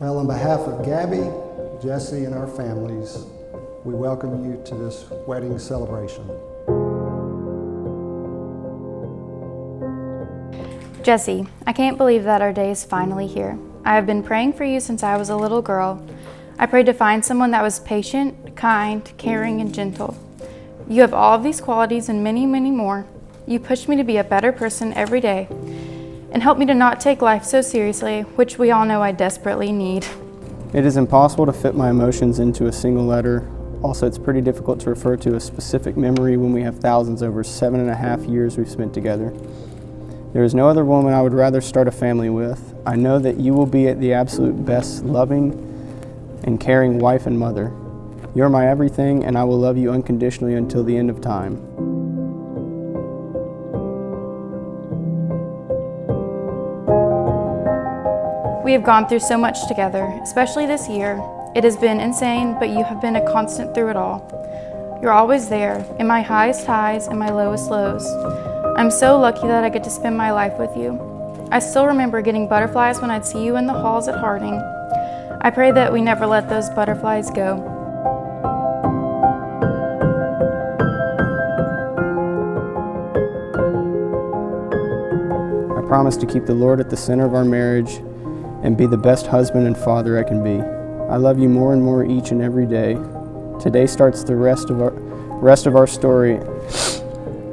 Well, on behalf of Gabbie, Jesse, and our families, we welcome you to this wedding celebration. Jesse, I can't believe that our day is finally here. I have been praying for you since I was a little girl. I prayed to find someone that was patient, kind, caring, and gentle. You have all of these qualities and many, many more. You push me to be a better person every day and help me to not take life so seriously, which we all know I desperately need. It is impossible to fit my emotions into a single letter. Also, it's pretty difficult to refer to a specific memory when we have thousands over 7.5 years we've spent together. There is no other woman I would rather start a family with. I know that you will be at the absolute best loving and caring wife and mother. You're my everything, and I will love you unconditionally until the end of time. We have gone through so much together, especially this year. It has been insane, but you have been a constant through it all. You're always there, in my highest highs and my lowest lows. I'm so lucky that I get to spend my life with you. I still remember getting butterflies when I'd see you in the halls at Harding. I pray that we never let those butterflies go. I promise to keep the Lord at the center of our marriage and be the best husband and father I can be. I love you more and more each and every day. Today starts the rest of our story,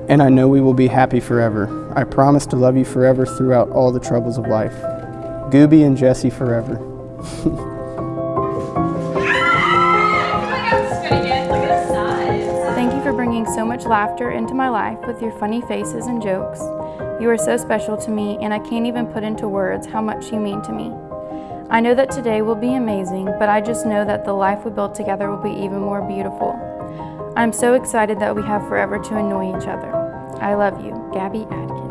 and I know we will be happy forever. I promise to love you forever throughout all the troubles of life. Gabbie and Jesse forever. Thank you for bringing so much laughter into my life with your funny faces and jokes. You are so special to me, and I can't even put into words how much you mean to me. I know that today will be amazing, but I just know that the life we build together will be even more beautiful. I'm so excited that we have forever to annoy each other. I love you, Gabbie Adkins.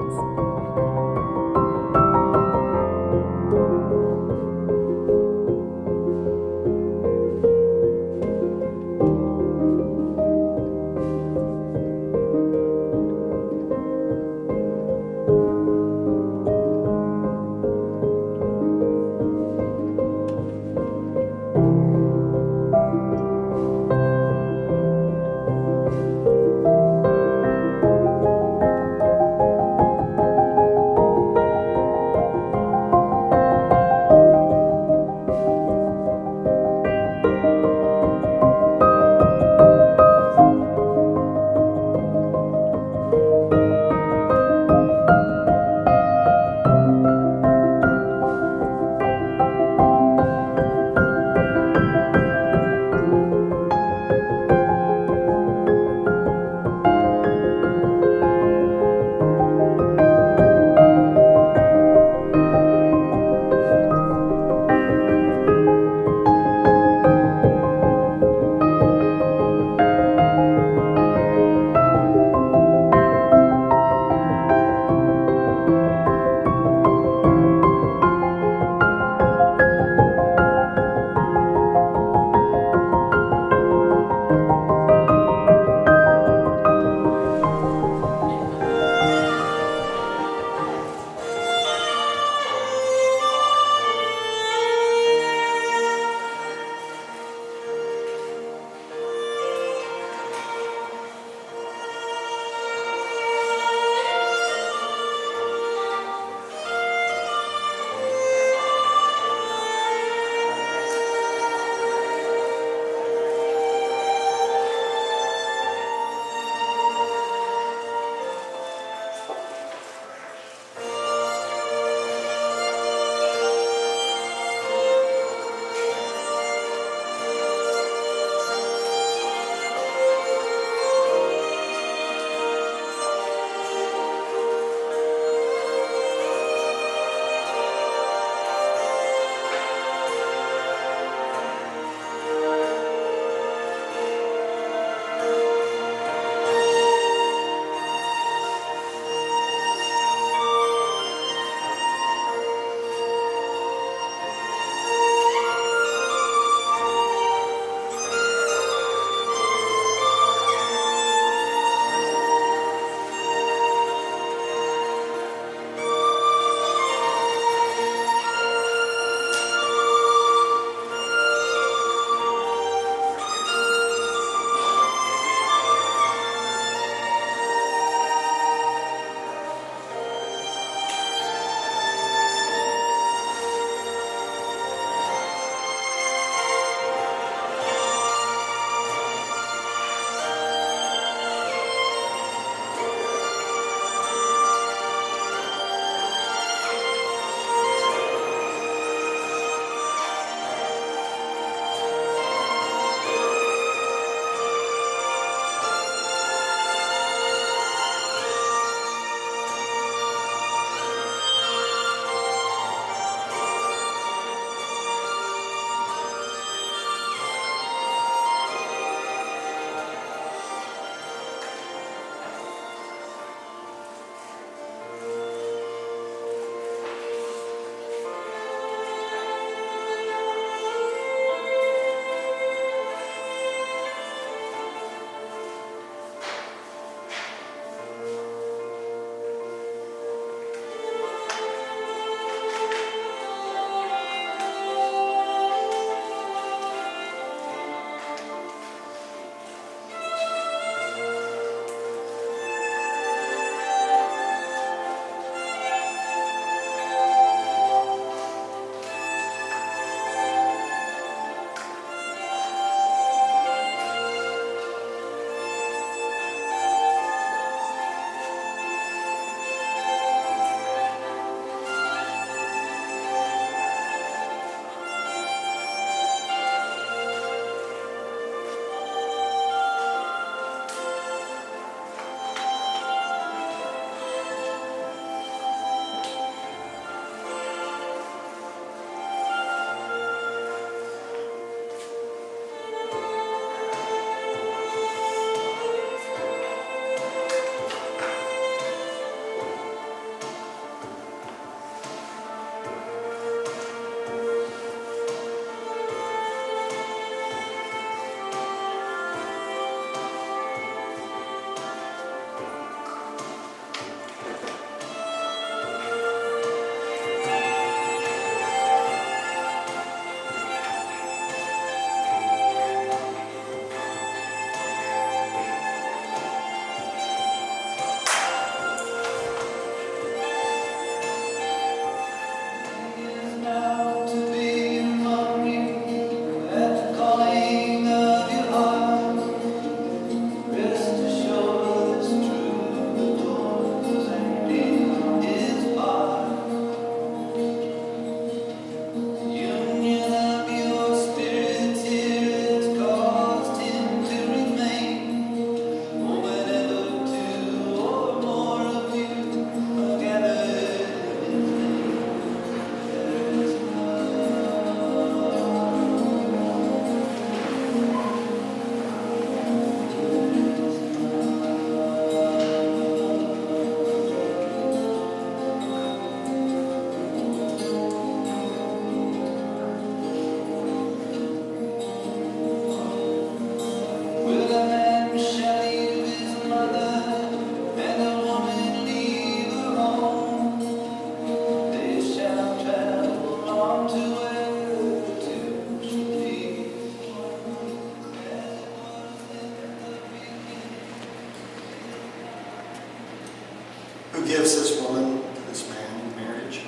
gives this woman to this man in marriage?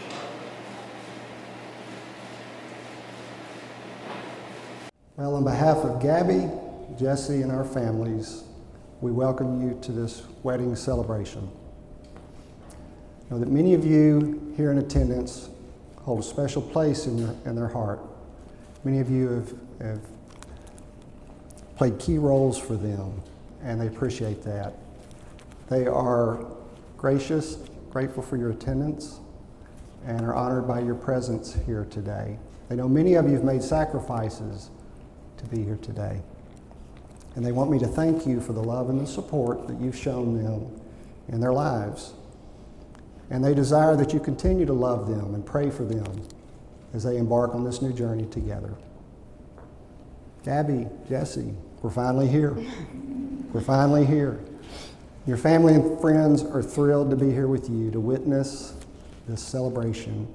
Well, on behalf of Gabbie, Jesse, and our families, we welcome you to this wedding celebration. I know that many of you here in attendance hold a special place in their heart. Many of you have played key roles for them, and they appreciate that. They are gracious, grateful for your attendance, and are honored by your presence here today. They know many of you have made sacrifices to be here today. And they want me to thank you for the love and the support that you've shown them in their lives. And they desire that you continue to love them and pray for them as they embark on this new journey together. Gabbie, Jesse, we're finally here. We're finally here. Your family and friends are thrilled to be here with you to witness this celebration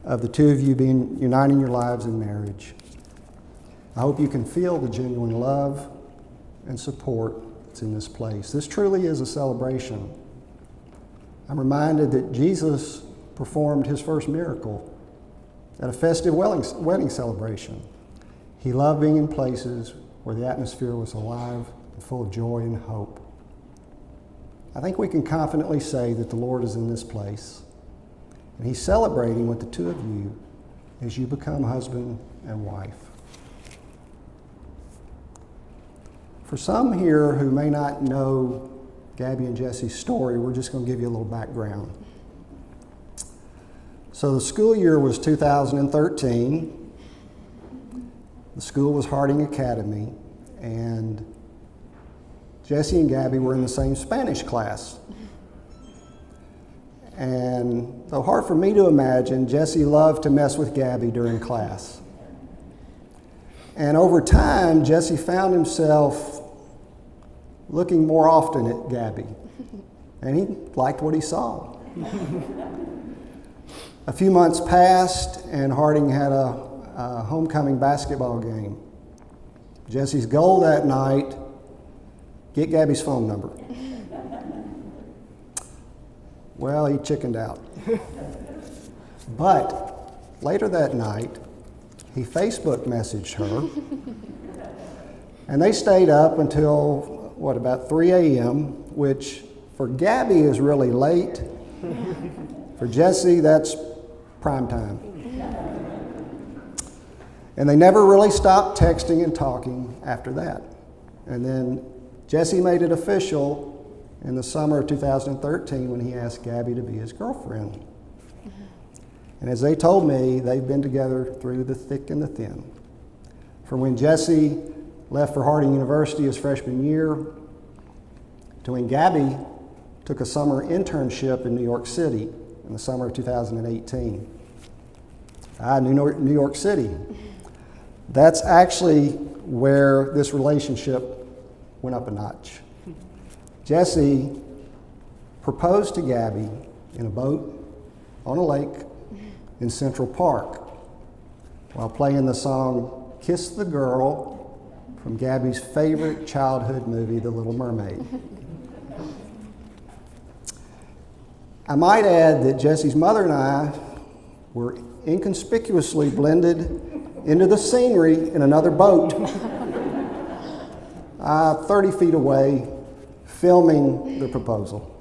of the two of you uniting your lives in marriage. I hope you can feel the genuine love and support that's in this place. This truly is a celebration. I'm reminded that Jesus performed his first miracle at a festive wedding celebration. He loved being in places where the atmosphere was alive and full of joy and hope. I think we can confidently say that the Lord is in this place, and he's celebrating with the two of you as you become husband and wife. For some here who may not know Gabbie and Jesse's story, we're just going to give you a little background. So the school year was 2013. The school was Harding Academy, and Jesse and Gabbie were in the same Spanish class. And so hard for me to imagine, Jesse loved to mess with Gabbie during class. And over time, Jesse found himself looking more often at Gabbie, and he liked what he saw. A few months passed, and Harding had a homecoming basketball game. Jesse's goal that night, get Gabbie's phone number. Well, he chickened out. But later that night, he Facebook messaged her, and they stayed up until, about 3 a.m., which for Gabbie is really late. For Jesse, that's prime time. And they never really stopped texting and talking after that. And then Jesse made it official in the summer of 2013 when he asked Gabbie to be his girlfriend. And as they told me, they've been together through the thick and the thin. From when Jesse left for Harding University his freshman year to when Gabbie took a summer internship in New York City in the summer of 2018. New York City. That's actually where this relationship went up a notch. Jesse proposed to Gabbie in a boat on a lake in Central Park while playing the song Kiss the Girl from Gabbie's favorite childhood movie, The Little Mermaid. I might add that Jesse's mother and I were inconspicuously blended into the scenery in another boat, 30 feet away, filming the proposal.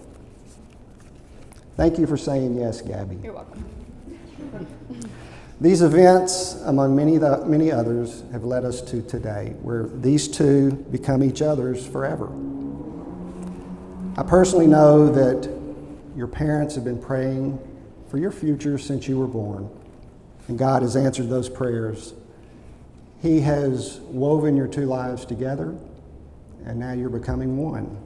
Thank you for saying yes, Gabbie. You're welcome. These events, among many others, have led us to today, where these two become each other's forever. I personally know that your parents have been praying for your future since you were born, and God has answered those prayers. He has woven your two lives together, and now you're becoming one,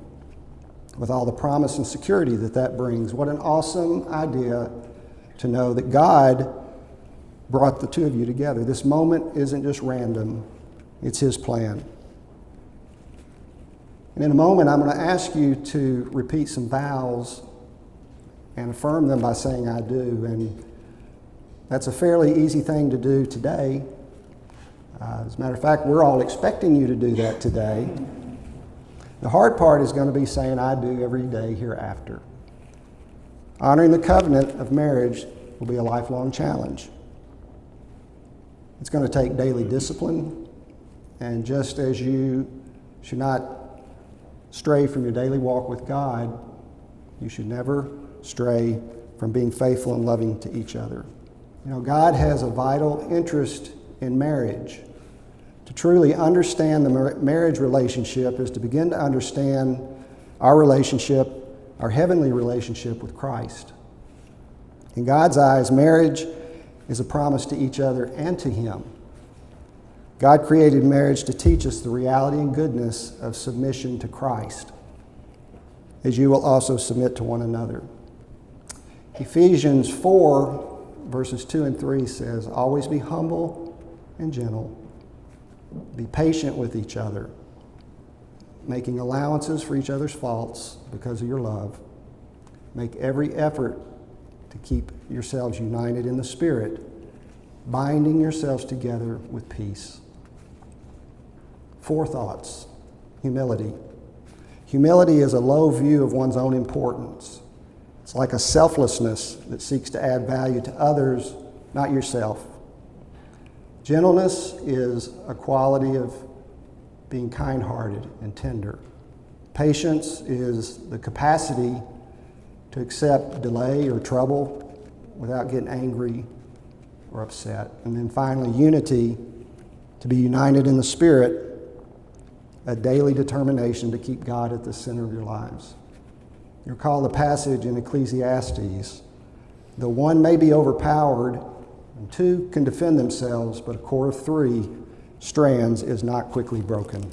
with all the promise and security that brings. What an awesome idea to know that God brought the two of you together. This moment isn't just random, it's his plan. And in a moment, I'm going to ask you to repeat some vows and affirm them by saying I do. And that's a fairly easy thing to do today. As a matter of fact, we're all expecting you to do that today. The hard part is going to be saying I do every day hereafter. Honoring the covenant of marriage will be a lifelong challenge. It's going to take daily discipline, and just as you should not stray from your daily walk with God, you should never stray from being faithful and loving to each other. You know, God has a vital interest in marriage. To truly understand the marriage relationship is to begin to understand our relationship, our heavenly relationship with Christ. In God's eyes, marriage is a promise to each other and to Him. God created marriage to teach us the reality and goodness of submission to Christ, as you will also submit to one another. Ephesians 4, verses 2 and 3 says, "Always be humble and gentle. Be patient with each other, making allowances for each other's faults because of your love. Make every effort to keep yourselves united in the Spirit, binding yourselves together with peace." 4 thoughts. Humility. Humility is a low view of one's own importance. It's like a selflessness that seeks to add value to others, not yourself. Gentleness is a quality of being kind-hearted and tender. Patience is the capacity to accept delay or trouble without getting angry or upset. And then finally, unity, to be united in the Spirit, a daily determination to keep God at the center of your lives. You recall the passage in Ecclesiastes. The one may be overpowered, and 2 can defend themselves, but a cord of 3 strands is not quickly broken.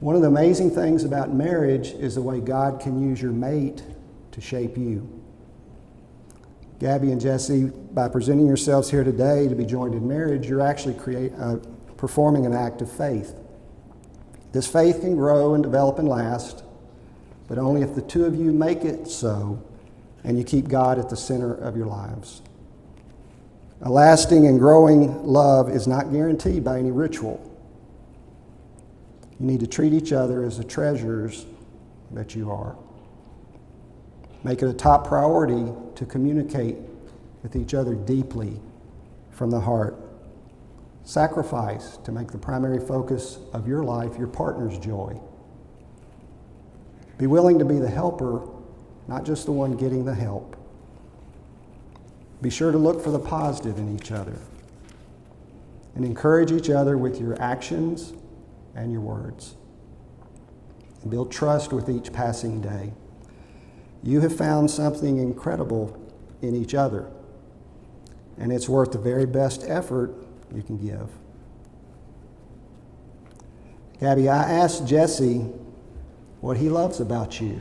One of the amazing things about marriage is the way God can use your mate to shape you. Gabbie and Jesse, by presenting yourselves here today to be joined in marriage, you're actually performing an act of faith. This faith can grow and develop and last, but only if the 2 of you make it so and you keep God at the center of your lives. A lasting and growing love is not guaranteed by any ritual. You need to treat each other as the treasures that you are. Make it a top priority to communicate with each other deeply from the heart. Sacrifice to make the primary focus of your life your partner's joy. Be willing to be the helper, not just the one getting the help. Be sure to look for the positive in each other and encourage each other with your actions and your words. And build trust with each passing day. You have found something incredible in each other, and it's worth the very best effort you can give. Gabbie, I asked Jesse what he loves about you.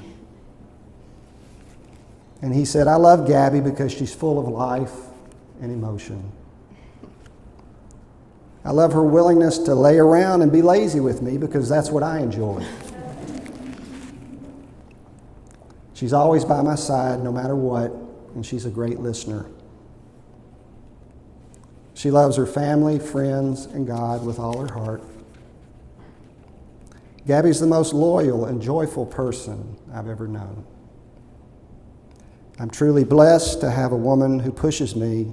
And he said, "I love Gabbie because she's full of life and emotion. I love her willingness to lay around and be lazy with me because that's what I enjoy. She's always by my side no matter what, and she's a great listener. She loves her family, friends, and God with all her heart. Gabbie's the most loyal and joyful person I've ever known. I'm truly blessed to have a woman who pushes me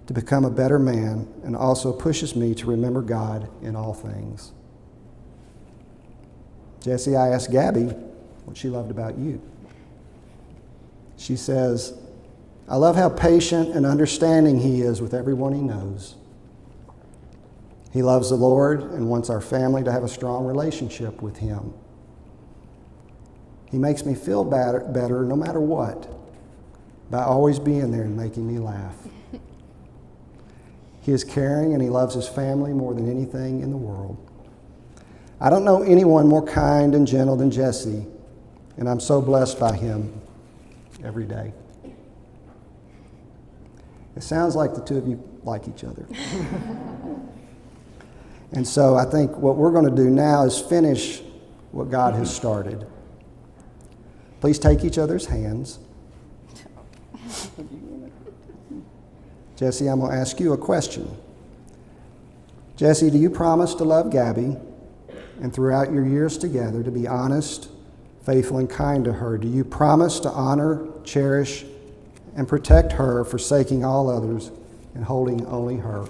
to become a better man and also pushes me to remember God in all things." Jesse, I asked Gabbie what she loved about you. She says, "I love how patient and understanding he is with everyone he knows. He loves the Lord and wants our family to have a strong relationship with him. He makes me feel better no matter what by always being there and making me laugh. He is caring and he loves his family more than anything in the world. I don't know anyone more kind and gentle than Jesse, and I'm so blessed by him every day." It sounds like the 2 of you like each other. And so I think what we're going to do now is finish what God has started. Please take each other's hands. Jesse, I'm going to ask you a question. Jesse, do you promise to love Gabbie and throughout your years together to be honest, faithful and kind to her? Do you promise to honor, cherish, and protect her, forsaking all others and holding only her?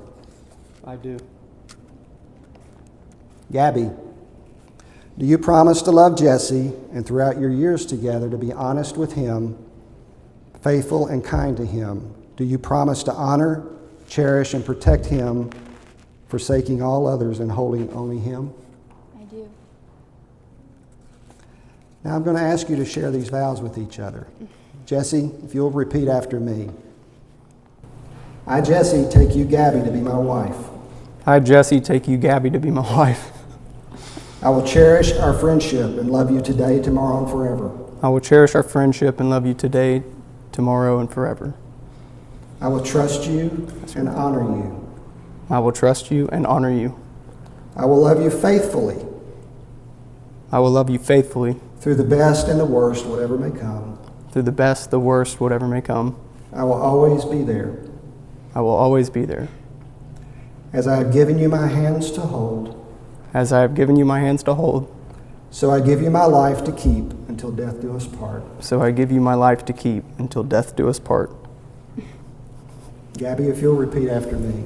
I do. Gabbie, do you promise to love Jesse and throughout your years together to be honest with him, faithful and kind to him? Do you promise to honor, cherish, and protect him, forsaking all others and holding only him? I do. Now I'm going to ask you to share these vows with each other. Jesse, if you'll repeat after me. I, Jesse, take you, Gabbie, to be my wife. I, Jesse, take you, Gabbie, to be my wife. I will cherish our friendship and love you today, tomorrow, and forever. I will cherish our friendship and love you today, tomorrow, and forever. I will trust you and honor you. I will trust you and honor you. I will love you faithfully. I will love you faithfully. Through the best and the worst, whatever may come. Through the best, the worst, whatever may come. I will always be there. I will always be there. As I have given you my hands to hold, As I have given you my hands to hold, so I give you my life to keep until death do us part. so I give you my life to keep until death do us part. Gabbie, if you'll repeat after me.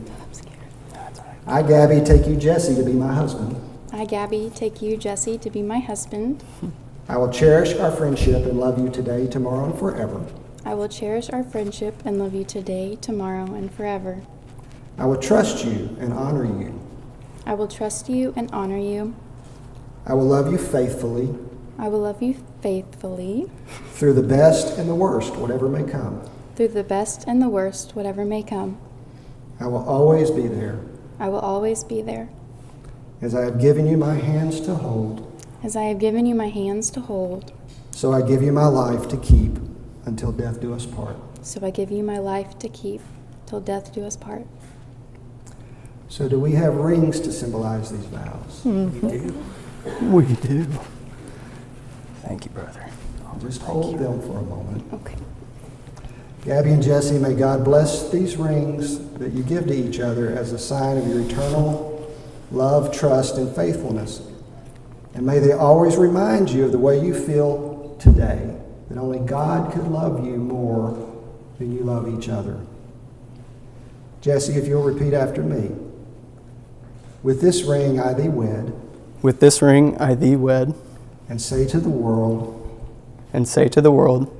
I, Gabbie, take you, Jesse, to be my husband. I, Gabbie, take you, Jesse, to be my husband. I will cherish our friendship and love you today, tomorrow, and forever. I will cherish our friendship and love you today, tomorrow, and forever. I will trust you and honor you. I will trust you and honor you. I will love you faithfully. I will love you faithfully. Through the best and the worst, whatever may come. Through the best and the worst, whatever may come. I will always be there. I will always be there. As I have given you my hands to hold, As I have given you my hands to hold, so I give you my life to keep until death do us part. so I give you my life to keep till death do us part. So do we have rings to symbolize these vows? We do. Thank you, brother. Just hold them for a moment. Okay. Gabbie and Jesse, may God bless these rings that you give to each other as a sign of your eternal love, trust, and faithfulness. And may they always remind you of the way you feel today, that only God could love you more than you love each other. Jesse, if you'll repeat after me. With this ring I thee wed, With this ring I thee wed, and say to the world, and say to the world,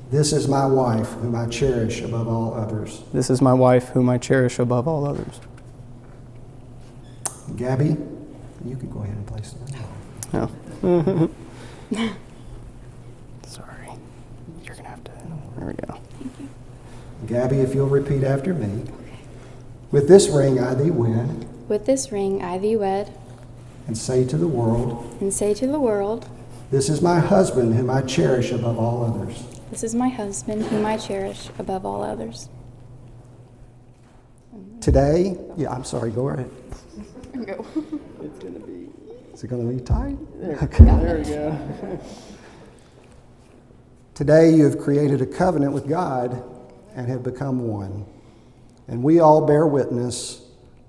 this is my wife whom I cherish above all others. this is my wife whom I cherish above all others. Gabbie, you can go ahead and place it. No. Sorry. You're going to have to. There we go. Gabbie, if you'll repeat after me. With this ring I thee wed, With this ring I thee wed, and say to the world, and say to the world, this is my husband whom I cherish above all others. this is my husband whom I cherish above all others. Today, I'm sorry, go ahead. Go. It's going to be. Is it going to be tight? There we go. Today you have created a covenant with God and have become one. And we all bear witness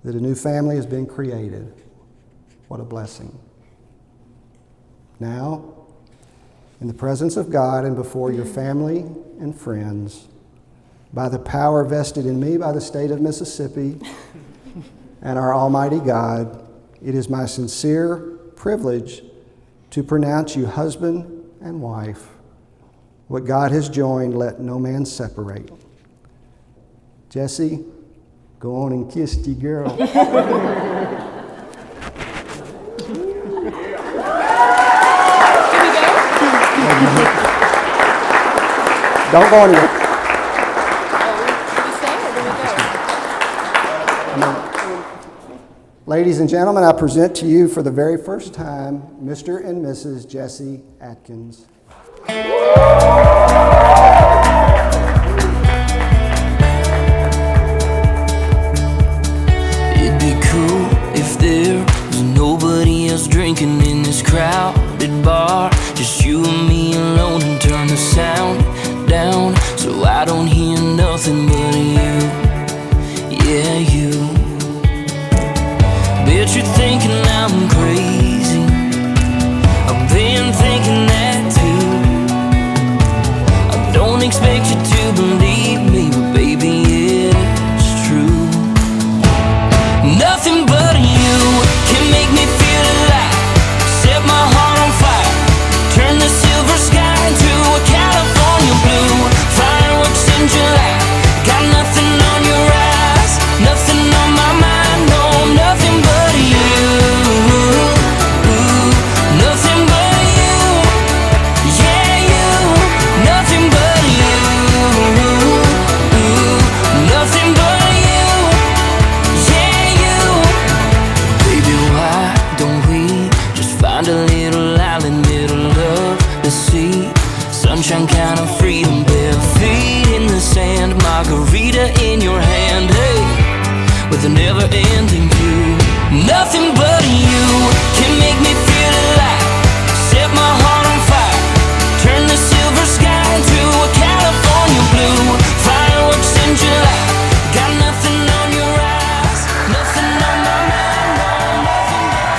that a new family has been created. What a blessing. Now, in the presence of God and before your family and friends, by the power vested in me by the state of Mississippi and our Almighty God, it is my sincere privilege to pronounce you husband and wife. What God has joined, let no man separate. Jesse, go on and kiss the girl. Don't go anywhere. Ladies and gentlemen, I present to you for the very first time Mr. and Mrs. Jesse Atkins. It'd be cool if there was nobody else drinking in this crowded bar, just you and me alone, and turn the sound down so I don't hear nothing but you. Yeah, you. Bet you're thinking I'm crazy. I've been thinking that too. with a never-ending view. Nothing but you can make me feel alive. Set my heart on fire, turn the silver sky into a California blue. Fireworks in July, got nothing on your eyes, nothing on my mind, no, nothing but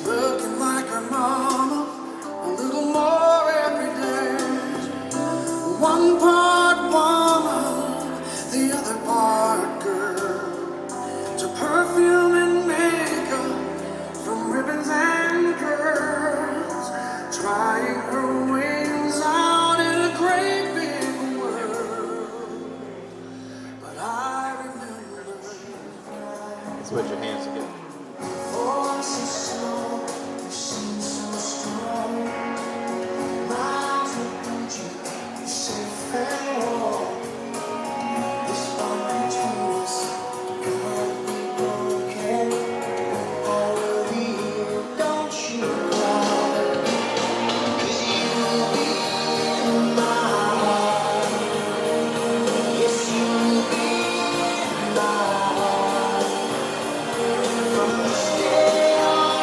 looking like her mama, a little more every day. One part woman, the other part girl. To perfume and makeup, from ribbons and curls. Trying her wings out in a great big world. But I remember. Switch your hands together. Oh, so slow, you seem so strong. Miles around you, you safe and warm. This bond between us can't be broken. I love you, don't you cry. 'Cause you'll be in my heart. Yes, you'll be in my heart. From this day on.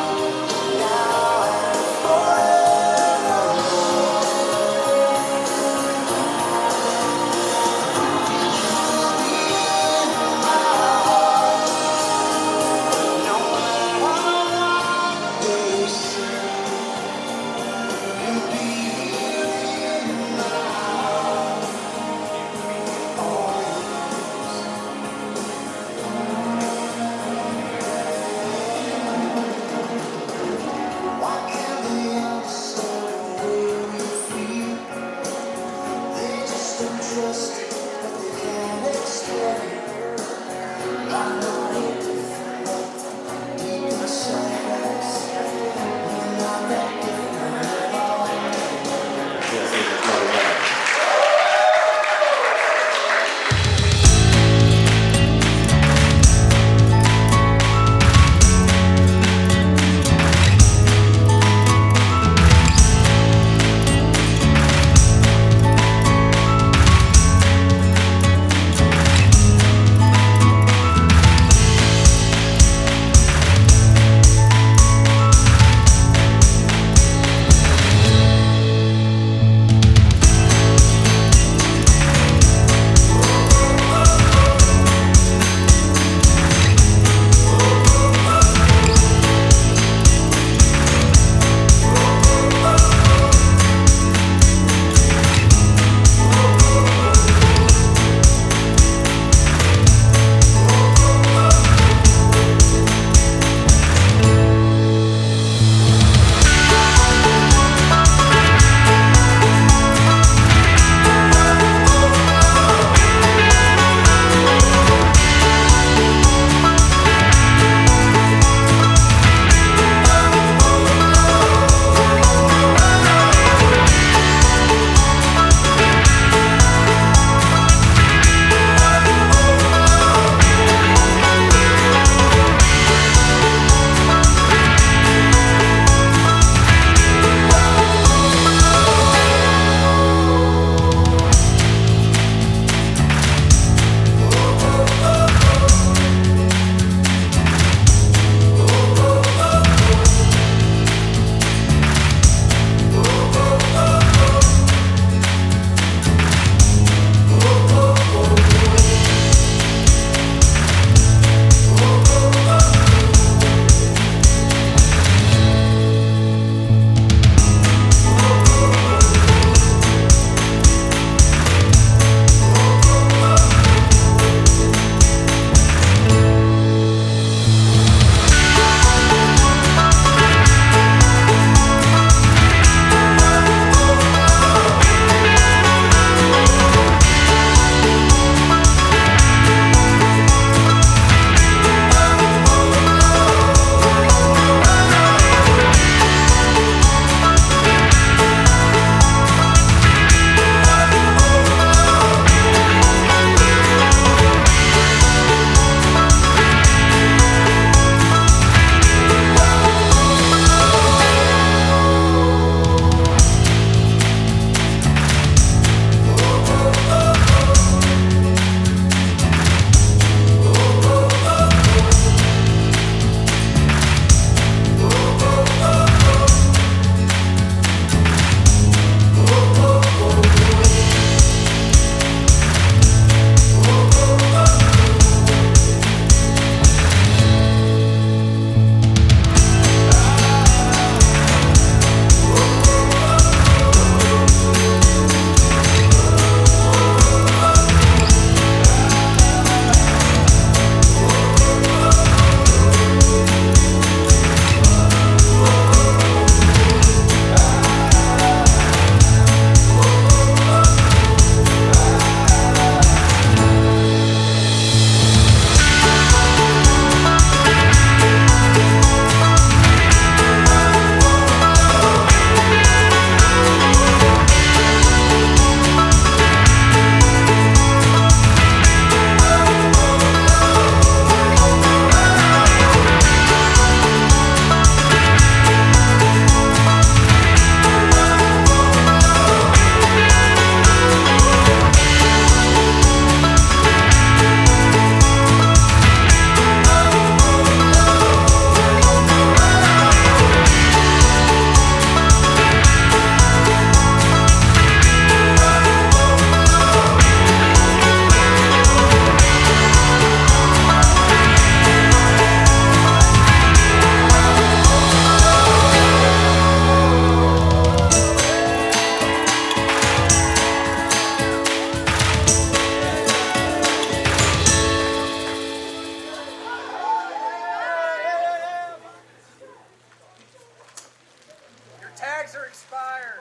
Tags are expired.